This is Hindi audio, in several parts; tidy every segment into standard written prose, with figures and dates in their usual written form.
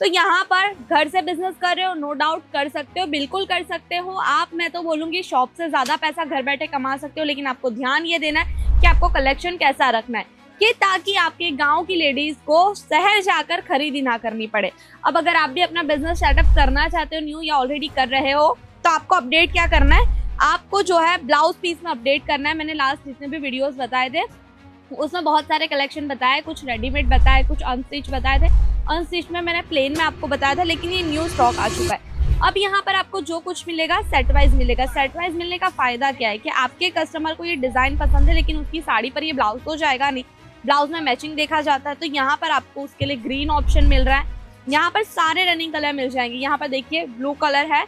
तो यहाँ पर घर से बिजनेस कर रहे हो, नो डाउट कर सकते हो, बिल्कुल कर सकते हो आप। मैं तो बोलूँगी शॉप से ज़्यादा पैसा घर बैठे कमा सकते हो, लेकिन आपको ध्यान ये देना है कि आपको कलेक्शन कैसा रखना है कि ताकि आपके गांव की लेडीज़ को शहर जाकर खरीदी ना करनी पड़े। अब अगर आप भी अपना बिजनेस सेटअप करना चाहते हो न्यू या ऑलरेडी कर रहे हो, तो आपको अपडेट क्या करना है, आपको जो है ब्लाउज पीस में अपडेट करना है। मैंने लास्ट जितने भी वीडियोस बताए थे उसमें बहुत सारे कलेक्शन बताए, कुछ रेडीमेड बताए, कुछ अनस्टिच बताए थे। अनस्टिच में मैंने प्लेन में आपको बताया था, लेकिन ये न्यू स्टॉक आ चुका है। अब यहाँ पर आपको जो कुछ मिलेगा सेट वाइज मिलेगा। सेट वाइज मिलने का फायदा क्या है कि आपके कस्टमर को ये डिजाइन पसंद है, लेकिन उसकी साड़ी पर ये ब्लाउज तो जाएगा नहीं, ब्लाउज में मैचिंग देखा जाता है। तो यहाँ पर आपको उसके लिए ग्रीन ऑप्शन मिल रहा है। यहाँ पर सारे रनिंग कलर मिल जाएंगे। यहाँ पर देखिए ब्लू कलर है,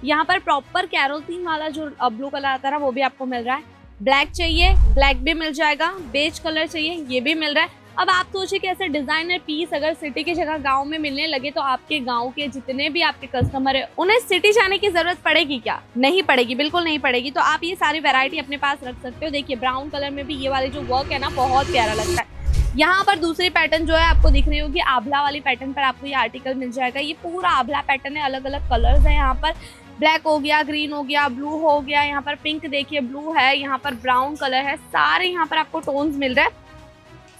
यहाँ पर प्रॉपर कैरोसिन वाला जो ब्लू कलर आता है वो भी आपको मिल रहा है। ब्लैक चाहिए ब्लैक भी मिल जाएगा, बेज कलर चाहिए ये भी मिल रहा है। अब आप सोचिए कि ऐसे डिजाइनर पीस अगर सिटी की जगह गांव में मिलने लगे तो आपके गांव के जितने भी आपके कस्टमर है उन्हें सिटी जाने की जरूरत पड़ेगी क्या? नहीं पड़ेगी, बिल्कुल नहीं पड़ेगी। तो आप ये सारी वैरायटी अपने पास रख सकते हो। देखिए ब्राउन कलर में भी ये वाले जो वर्क है ना बहुत प्यारा लगता है। यहाँ पर दूसरी पैटर्न जो है आपको दिख रही होगी आभला वाली पैटर्न पर आपको ये आर्टिकल मिल जाएगा। ये पूरा आभला पैटर्न है, अलग अलग कलर्स है। यहाँ पर ब्लैक हो गया, ग्रीन हो गया, ब्लू हो गया, यहाँ पर पिंक देखिए ब्लू है, यहाँ पर ब्राउन कलर है, सारे यहाँ पर आपको टोन्स मिल रहे हैं।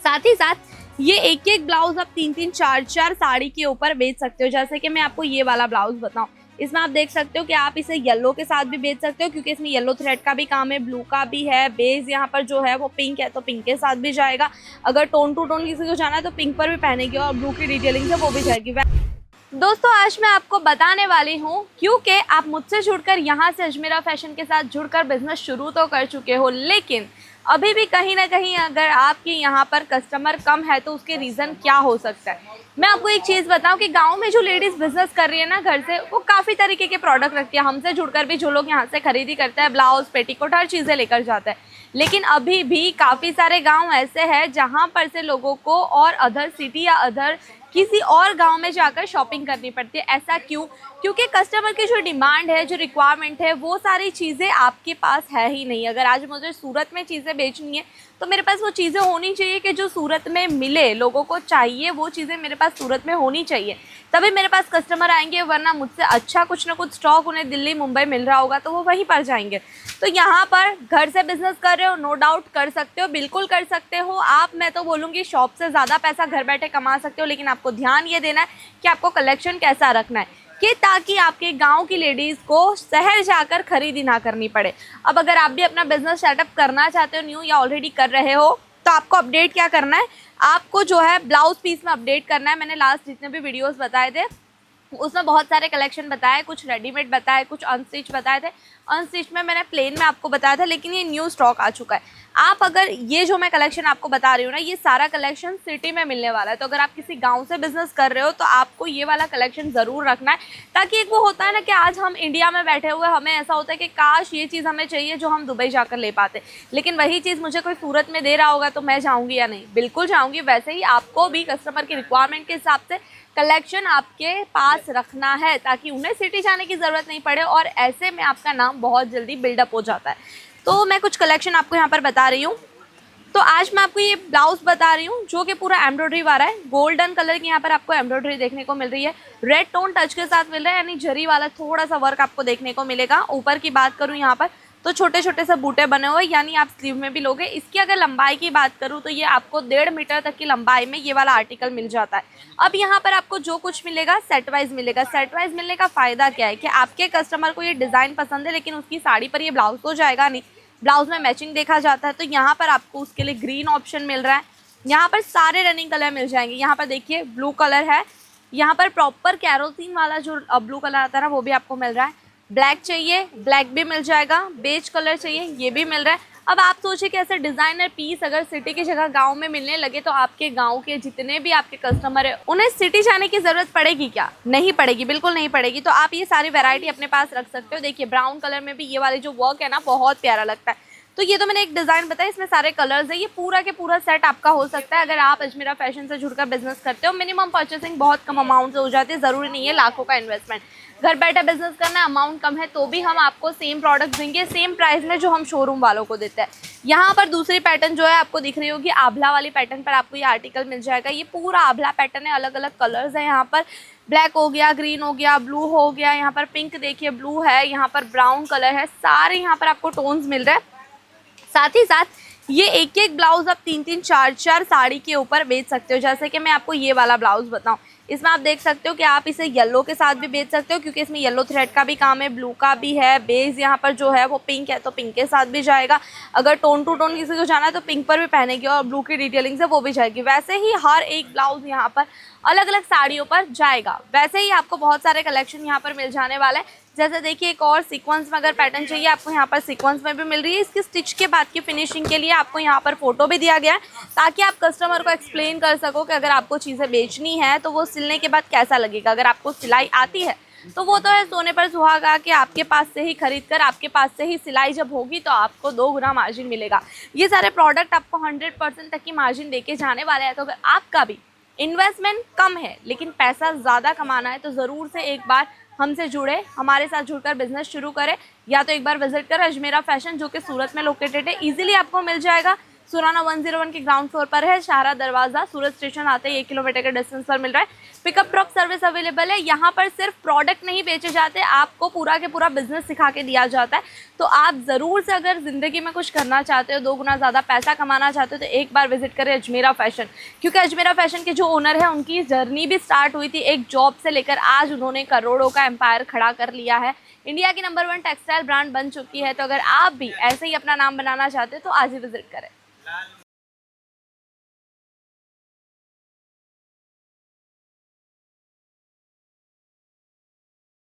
साथ ही साथ ये एक एक ब्लाउज आप 3-3 4-4 साड़ी के ऊपर बेच सकते हो। जैसे कि मैं आपको ये वाला ब्लाउज बताऊं, इसमें आप देख सकते हो कि आप इसे येलो के साथ भी बेच सकते हो, क्योंकि इसमें येलो थ्रेड का भी काम है, ब्लू का भी है, बेस यहाँ पर जो है वो पिंक है तो पिंक के साथ भी जाएगा। अगर टोन टू टोन किसी को जाना है तो पिंक पर भी पहनेगी और ब्लू की डिटेलिंग है वो भी जाएगी। दोस्तों आज मैं आपको बताने वाली हूँ, क्योंकि आप मुझसे जुड़कर यहाँ से अजमेरा फैशन के साथ जुड़कर बिजनेस शुरू तो कर चुके हो, लेकिन अभी भी कहीं ना कहीं अगर आपके यहाँ पर कस्टमर कम है तो उसके रीज़न क्या हो सकता है। मैं आपको एक चीज़ बताऊं कि गांव में जो लेडीज़ बिजनेस कर रही है ना घर से, वो काफ़ी तरीके के प्रोडक्ट रखती है। हमसे जुड़कर भी जो लोग यहाँ से खरीदी करते हैं ब्लाउज पेटीकोट हर चीज़ें लेकर जाते हैं, लेकिन अभी भी काफ़ी सारे गाँव ऐसे हैं जहाँ पर से लोगों को और अदर सिटी या अदर किसी और गांव में जाकर शॉपिंग करनी पड़ती है। ऐसा क्यों? क्योंकि कस्टमर की जो डिमांड है, जो रिक्वायरमेंट है, वो सारी चीज़ें आपके पास है ही नहीं। अगर आज मुझे सूरत में चीज़ें बेचनी है तो मेरे पास वो चीज़ें होनी चाहिए कि जो सूरत में मिले, लोगों को चाहिए वो चीज़ें मेरे पास सूरत में होनी चाहिए, तभी मेरे पास कस्टमर आएंगे। वरना मुझसे अच्छा कुछ ना कुछ स्टॉक उन्हें दिल्ली मुंबई मिल रहा होगा तो वो वहीं पर जाएंगे। तो यहाँ पर घर से बिजनेस कर रहे हो, नो डाउट कर सकते हो, बिल्कुल कर सकते हो आप। मैं तो बोलूँगी शॉप से ज़्यादा पैसा घर बैठे कमा सकते हो, लेकिन आपको ध्यान ये देना है कि आपको कलेक्शन कैसा रखना है कि ताकि आपके गांव की लेडीज़ को शहर जाकर खरीदी ना करनी पड़े। अब अगर आप भी अपना बिजनेस सेटअप करना चाहते हो न्यू या ऑलरेडी कर रहे हो, तो आपको अपडेट क्या करना है, आपको जो है ब्लाउज पीस में अपडेट करना है। मैंने लास्ट जितने भी वीडियोस बताए थे उसमें बहुत सारे कलेक्शन बताए, कुछ रेडीमेड बताए, कुछ अनस्टिच बताए थे। अनस्टिच में मैंने प्लेन में आपको बताया था, लेकिन ये न्यू स्टॉक आ चुका है। आप अगर ये जो मैं कलेक्शन आपको बता रही हूँ ना, ये सारा कलेक्शन सिटी में मिलने वाला है। तो अगर आप किसी गांव से बिजनेस कर रहे हो तो आपको ये वाला कलेक्शन ज़रूर रखना है, ताकि एक वो होता है ना कि आज हम इंडिया में बैठे हुए हमें ऐसा होता है कि काश ये चीज़ हमें चाहिए जो हम दुबई जाकर ले पाते, लेकिन वही चीज़ मुझे कोई सूरत में दे रहा होगा तो मैं जाऊँगी या नहीं? बिल्कुल जाऊँगी। वैसे ही आपको भी कस्टमर की रिक्वायरमेंट के हिसाब से कलेक्शन आपके पास रखना है, ताकि उन्हें सिटी जाने की ज़रूरत नहीं पड़े, और ऐसे में आपका नाम बहुत जल्दी बिल्डअप हो जाता है। तो मैं कुछ कलेक्शन आपको यहाँ पर बता रही हूँ। तो आज मैं आपको ये ब्लाउज बता रही हूँ जो कि पूरा एम्ब्रॉयडरी वाला है। गोल्डन कलर की यहाँ पर आपको एम्ब्रॉयडरी देखने को मिल रही है, रेड टोन टच के साथ मिल रहा है, यानी जरी वाला थोड़ा सा वर्क आपको देखने को मिलेगा। ऊपर की बात करूँ यहाँ पर तो छोटे छोटे से बूटे बने हुए, यानी आप स्लीव में भी लोगे। इसकी अगर लंबाई की बात करूँ तो ये आपको 1.5 मीटर तक की लंबाई में ये वाला आर्टिकल मिल जाता है। अब यहाँ पर आपको जो कुछ मिलेगा सेट वाइज मिलेगा। सेट वाइज मिलने का फ़ायदा क्या है कि आपके कस्टमर को ये डिज़ाइन पसंद है, लेकिन उसकी साड़ी पर ये ब्लाउज तो जाएगा नहीं, ब्लाउज में मैचिंग देखा जाता है। तो यहाँ पर आपको उसके लिए ग्रीन ऑप्शन मिल रहा है। यहाँ पर सारे रनिंग कलर मिल जाएंगे। यहाँ पर देखिए ब्लू कलर है, यहाँ पर प्रॉपर कैरोसिन वाला जो ब्लू कलर आता है ना वो भी आपको मिल रहा है। ब्लैक चाहिए ब्लैक भी मिल जाएगा, बेज कलर चाहिए ये भी मिल रहा है। अब आप सोचिए कि ऐसे डिज़ाइनर पीस अगर सिटी की जगह गांव में मिलने लगे तो आपके गांव के जितने भी आपके कस्टमर है उन्हें सिटी जाने की ज़रूरत पड़ेगी क्या? नहीं पड़ेगी, बिल्कुल नहीं पड़ेगी। तो आप ये सारी वैरायटी अपने पास रख सकते हो। देखिए ब्राउन कलर में भी ये वाले जो वर्क है ना बहुत प्यारा लगता है। तो ये तो मैंने एक डिज़ाइन बताया, इसमें सारे कलर्स है। ये पूरा के पूरा सेट आपका हो सकता है अगर आप अजमेरा फैशन से जुड़कर बिजनेस करते हो। मिनिमम परचेसिंग बहुत कम अमाउंट से हो जाती है, ज़रूरी नहीं है लाखों का इन्वेस्टमेंट। घर बैठे बिजनेस करना, अमाउंट कम है तो भी हम आपको सेम प्रोडक्ट देंगे सेम प्राइस में जो हम शोरूम वालों को देते हैं। यहाँ पर दूसरी पैटर्न जो है आपको दिख रही होगी आभला वाली पैटर्न पर आपको ये आर्टिकल मिल जाएगा। ये पूरा आभला पैटर्न है, अलग अलग कलर्स है यहाँ पर। ब्लैक हो गया, ग्रीन हो गया, ब्लू हो गया, यहाँ पर पिंक देखिए, ब्लू है, यहाँ पर ब्राउन कलर है, सारे यहाँ पर आपको टोन्स मिल रहे हैं। साथ ही साथ ये एक एक ब्लाउज आप 3-3 4-4 साड़ी के ऊपर बेच सकते हो। जैसे कि मैं आपको ये वाला ब्लाउज बताऊं, इसमें आप देख सकते हो कि आप इसे येलो के साथ भी बेच सकते हो, क्योंकि इसमें येलो थ्रेड का भी काम है, ब्लू का भी है, बेस यहाँ पर जो है वो पिंक है तो पिंक के साथ भी जाएगा। अगर टोन टू टोन किसी को जाना है तो पिंक पर भी पहनेगी और ब्लू की डिटेलिंग से वो भी जाएगी। वैसे ही हर एक ब्लाउज यहाँ पर अलग अलग साड़ियों पर जाएगा। वैसे ही आपको बहुत सारे कलेक्शन यहाँ पर मिल जाने वाला है। जैसे देखिए एक और सीक्वेंस में अगर पैटर्न चाहिए आपको, यहाँ पर सीक्वेंस में भी मिल रही है। इसकी स्टिच के बाद की फिनिशिंग के लिए आपको यहाँ पर फोटो भी दिया गया है, ताकि आप कस्टमर को एक्सप्लेन कर सको कि अगर आपको चीज़ें बेचनी है तो वो सिलने के बाद कैसा लगेगा। अगर आपको सिलाई आती है तो वो तो है सोने पर सुहागा कि आपके पास से ही खरीद कर आपके पास से ही सिलाई जब होगी तो आपको 2 गुना मार्जिन मिलेगा। ये सारे प्रोडक्ट आपको 100% तक की मार्जिन देके जाने वाले हैं। तो अगर आपका भी इन्वेस्टमेंट कम है लेकिन पैसा ज़्यादा कमाना है तो ज़रूर से एक बार हमसे जुड़े, हमारे साथ जुड़कर बिजनेस शुरू करें। या तो एक बार विजिट करें अजमेरा फैशन, जो कि सूरत में लोकेटेड है। इजीली आपको मिल जाएगा। सुराना 101 के ग्राउंड फ्लोर पर है। शाहरा दरवाज़ा सूरत स्टेशन आते ही 1 किलोमीटर के डिस्टेंस पर मिल रहा है। पिकअप ड्रॉप सर्विस अवेलेबल है। यहाँ पर सिर्फ प्रोडक्ट नहीं बेचे जाते, आपको पूरा के पूरा बिजनेस सिखा के दिया जाता है। तो आप ज़रूर से अगर ज़िंदगी में कुछ करना चाहते हो, 2 गुना ज़्यादा पैसा कमाना चाहते हो, तो एक बार विजिट करें अजमेरा फैशन। क्योंकि अजमेरा फैशन के जो ओनर है उनकी जर्नी भी स्टार्ट हुई थी एक जॉब से लेकर आज उन्होंने करोड़ों का एम्पायर खड़ा कर लिया है। इंडिया की नंबर 1 टेक्सटाइल ब्रांड बन चुकी है। तो अगर आप भी ऐसे ही अपना नाम बनाना चाहते हो तो आज ही विजिट करें।